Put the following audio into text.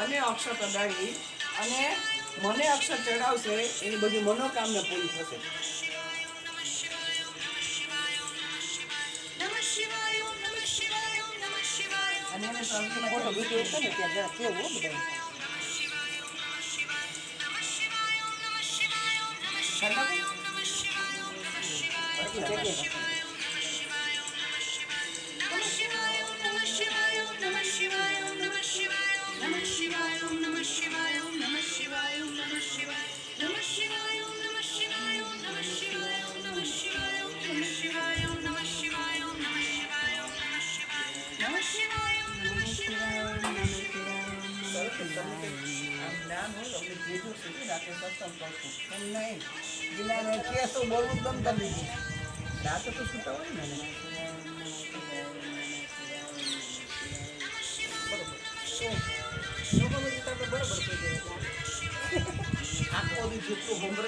મને અક્ષર ચડાવી અને મને અક્ષર ચડાવશે એની બધી મનોકામના પૂરી થશે. અને એને ફોટો વિડીયો છે ને ત્યાં જરા કેવું બધા જ્ઞાન હોય તો કીધું સુધી રાતે સત્સંગ કરશું એમ નહીં બિના કેસો બોલવું બંધ કરી દીધું રાતે તો છૂટા હોય ને બરોબર બરોબર આખો દી જેટલું હોમવર્ક